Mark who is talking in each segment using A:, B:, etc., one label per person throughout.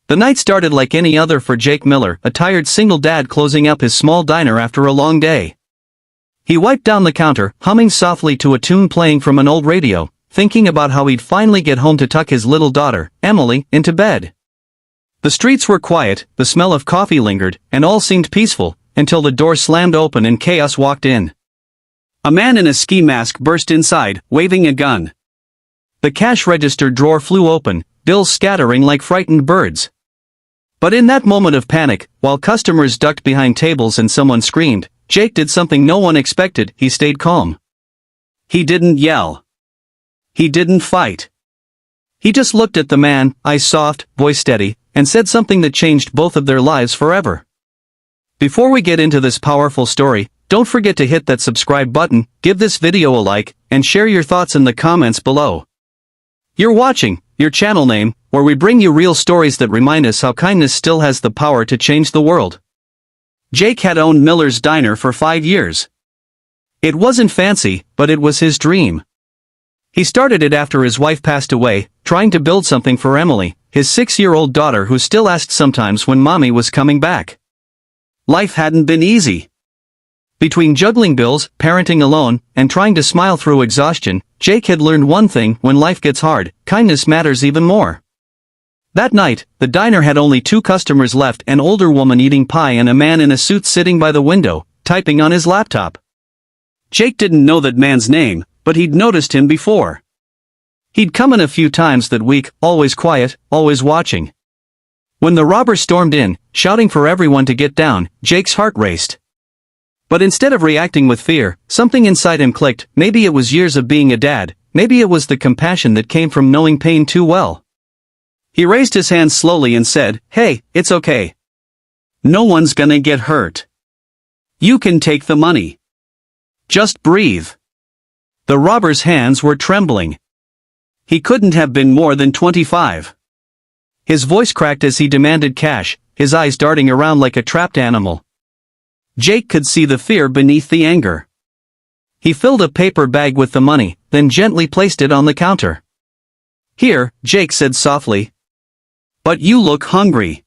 A: The night started like any other for Jake Miller, a tired single dad closing up his small diner after a long day. He wiped down the counter, humming softly to a tune playing from an old radio, thinking about how he'd finally get home to tuck his little daughter, Emily, into bed. The streets were quiet, the smell of coffee lingered, and all seemed peaceful, until the door slammed open and chaos walked in. A man in a ski mask burst inside, waving a gun. The cash register drawer flew open, bills scattering like frightened birds. But in that moment of panic, while customers ducked behind tables and someone screamed, Jake did something no one expected. He stayed calm. He didn't yell. He didn't fight. He just looked at the man, eyes soft, voice steady, and said something that changed both of their lives forever. Before we get into this powerful story, don't forget to hit that subscribe button, give this video a like, and share your thoughts in the comments below. You're watching Your Channel Name, where we bring you real stories that remind us how kindness still has the power to change the world. Jake had owned Miller's Diner for 5 years. It wasn't fancy, but it was his dream. He started it after his wife passed away, trying to build something for Emily, his 6-year-old daughter who still asked sometimes when mommy was coming back. Life hadn't been easy. Between juggling bills, parenting alone, and trying to smile through exhaustion, Jake had learned one thing: when life gets hard, kindness matters even more. That night, the diner had only 2 customers left: an older woman eating pie and a man in a suit sitting by the window, typing on his laptop. Jake didn't know that man's name, but he'd noticed him before. He'd come in a few times that week, always quiet, always watching. When the robber stormed in, shouting for everyone to get down, Jake's heart raced. But instead of reacting with fear, something inside him clicked. Maybe it was years of being a dad, maybe it was the compassion that came from knowing pain too well. He raised his hand slowly and said, "Hey, it's okay. No one's gonna get hurt. You can take the money. Just breathe." The robber's hands were trembling. He couldn't have been more than 25. His voice cracked as he demanded cash, his eyes darting around like a trapped animal. Jake could see the fear beneath the anger. He filled a paper bag with the money, then gently placed it on the counter. "Here," Jake said softly. "But you look hungry.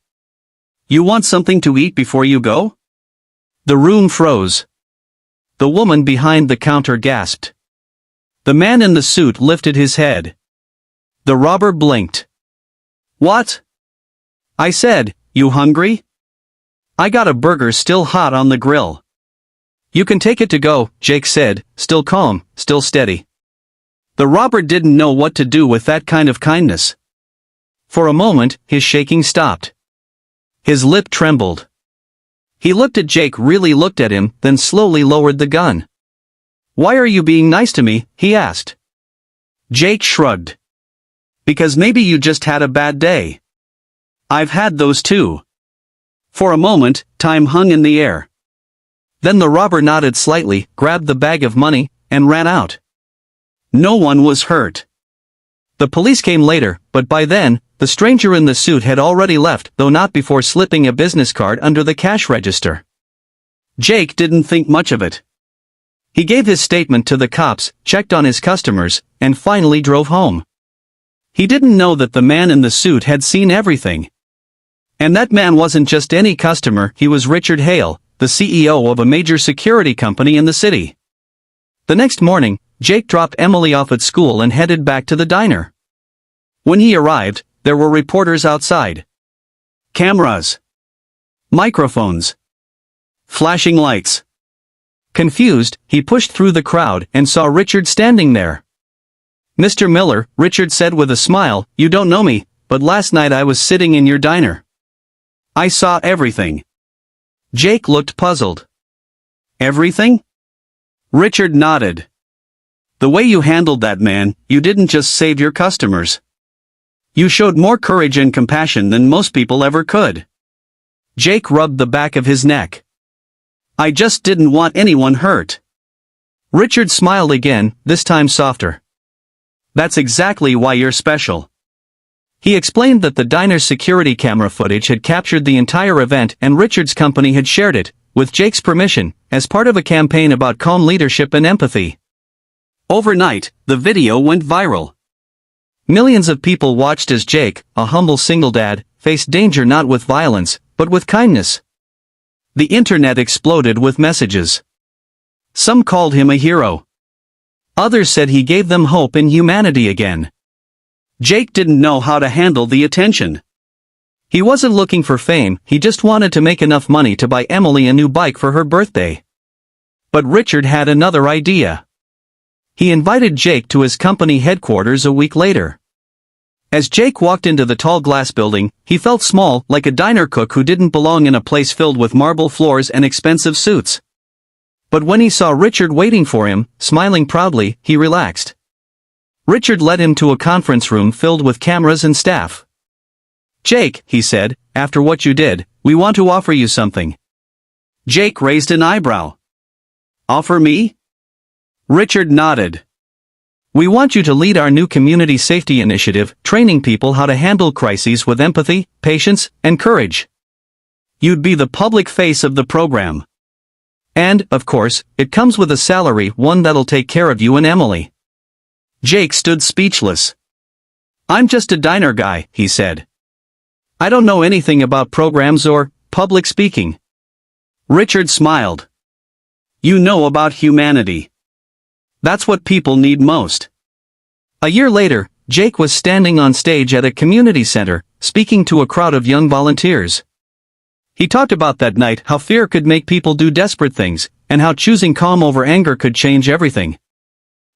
A: You want something to eat before you go?" The room froze. The woman behind the counter gasped. The man in the suit lifted his head. The robber blinked. "What?" "I said, you hungry? I got a burger still hot on the grill." "You can take it to go," Jake said, still calm, still steady. The robber didn't know what to do with that kind of kindness. For a moment, his shaking stopped. His lip trembled. He looked at Jake, really looked at him, then slowly lowered the gun. "Why are you being nice to me?" he asked. Jake shrugged. "Because maybe you just had a bad day. I've had those too." For a moment, time hung in the air. Then the robber nodded slightly, grabbed the bag of money, and ran out. No one was hurt. The police came later, but by then, the stranger in the suit had already left, though not before slipping a business card under the cash register. Jake didn't think much of it. He gave his statement to the cops, checked on his customers, and finally drove home. He didn't know that the man in the suit had seen everything. And that man wasn't just any customer, he was Richard Hale, the CEO of a major security company in the city. The next morning, Jake dropped Emily off at school and headed back to the diner. When he arrived, there were reporters outside. Cameras. Microphones. Flashing lights. Confused, he pushed through the crowd and saw Richard standing there. "Mr. Miller," Richard said with a smile, "you don't know me, but last night I was sitting in your diner. I saw everything." Jake looked puzzled. "Everything?" Richard nodded. "The way you handled that man, you didn't just save your customers. You showed more courage and compassion than most people ever could." Jake rubbed the back of his neck. "I just didn't want anyone hurt." Richard smiled again, this time softer. "That's exactly why you're special." He explained that the diner's security camera footage had captured the entire event and Richard's company had shared it, with Jake's permission, as part of a campaign about calm leadership and empathy. Overnight, the video went viral. Millions of people watched as Jake, a humble single dad, faced danger not with violence, but with kindness. The internet exploded with messages. Some called him a hero. Others said he gave them hope in humanity again. Jake didn't know how to handle the attention. He wasn't looking for fame, he just wanted to make enough money to buy Emily a new bike for her birthday. But Richard had another idea. He invited Jake to his company headquarters a week later. As Jake walked into the tall glass building, he felt small, like a diner cook who didn't belong in a place filled with marble floors and expensive suits. But when he saw Richard waiting for him, smiling proudly, he relaxed. Richard led him to a conference room filled with cameras and staff. "Jake," he said, "after what you did, we want to offer you something." Jake raised an eyebrow. "Offer me?" Richard nodded. "We want you to lead our new community safety initiative, training people how to handle crises with empathy, patience, and courage. You'd be the public face of the program. And, of course, it comes with a salary, one that'll take care of you and Emily." Jake stood speechless. "I'm just a diner guy," he said. "I don't know anything about programs or public speaking." Richard smiled. "You know about humanity. That's what people need most." A year later, Jake was standing on stage at a community center, speaking to a crowd of young volunteers. He talked about that night, how fear could make people do desperate things, and how choosing calm over anger could change everything.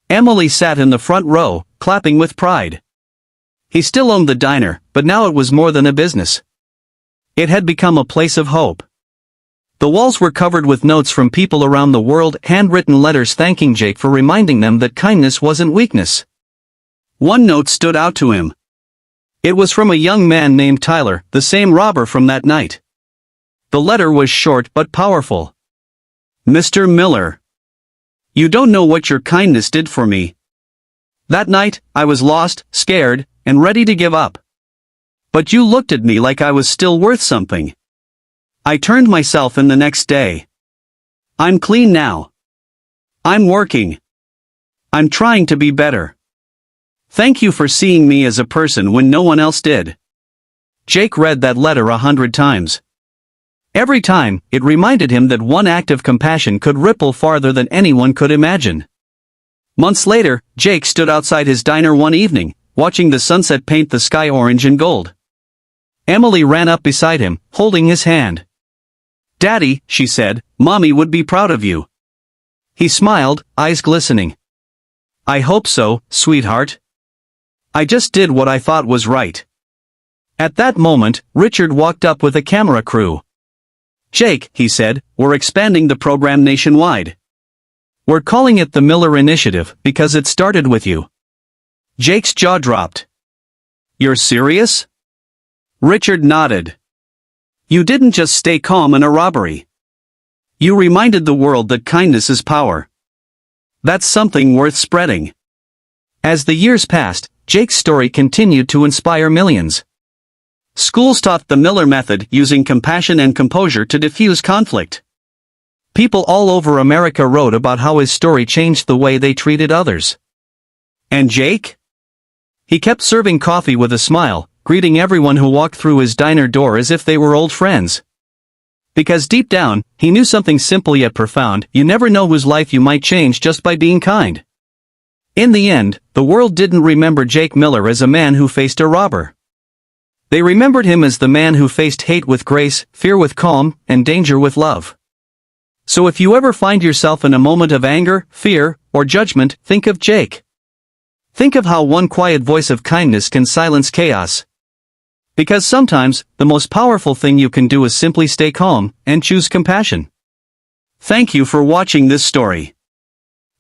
A: Emily sat in the front row, clapping with pride. He still owned the diner, but now it was more than a business. It had become a place of hope. The walls were covered with notes from people around the world, handwritten letters thanking Jake for reminding them that kindness wasn't weakness. One note stood out to him. It was from a young man named Tyler, the same robber from that night. The letter was short but powerful. "Mr. Miller, you don't know what your kindness did for me. That night, I was lost, scared, and ready to give up. But you looked at me like I was still worth something. I turned myself in the next day. I'm clean now. I'm working. I'm trying to be better. Thank you for seeing me as a person when no one else did." Jake read that letter 100 times. Every time, it reminded him that one act of compassion could ripple farther than anyone could imagine. Months later, Jake stood outside his diner one evening, watching the sunset paint the sky orange and gold. Emily ran up beside him, holding his hand. "Daddy," she said, "Mommy would be proud of you." He smiled, eyes glistening. "I hope so, sweetheart. I just did what I thought was right." At that moment, Richard walked up with a camera crew. "Jake," he said, "we're expanding the program nationwide. We're calling it the Miller Initiative because it started with you." Jake's jaw dropped. "You're serious?" Richard nodded. "You didn't just stay calm in a robbery. You reminded the world that kindness is power. That's something worth spreading." As the years passed, Jake's story continued to inspire millions. Schools taught the Miller method, using compassion and composure to diffuse conflict. People all over America wrote about how his story changed the way they treated others. And Jake? He kept serving coffee with a smile, greeting everyone who walked through his diner door as if they were old friends. Because deep down, he knew something simple yet profound: you never know whose life you might change just by being kind. In the end, the world didn't remember Jake Miller as a man who faced a robber. They remembered him as the man who faced hate with grace, fear with calm, and danger with love. So if you ever find yourself in a moment of anger, fear, or judgment, think of Jake. Think of how one quiet voice of kindness can silence chaos. Because sometimes, the most powerful thing you can do is simply stay calm and choose compassion. Thank you for watching this story.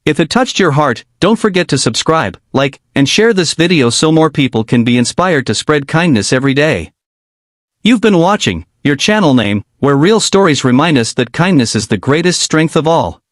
A: If it touched your heart, don't forget to subscribe, like, and share this video so more people can be inspired to spread kindness every day. You've been watching your channel name, where real stories remind us that kindness is the greatest strength of all.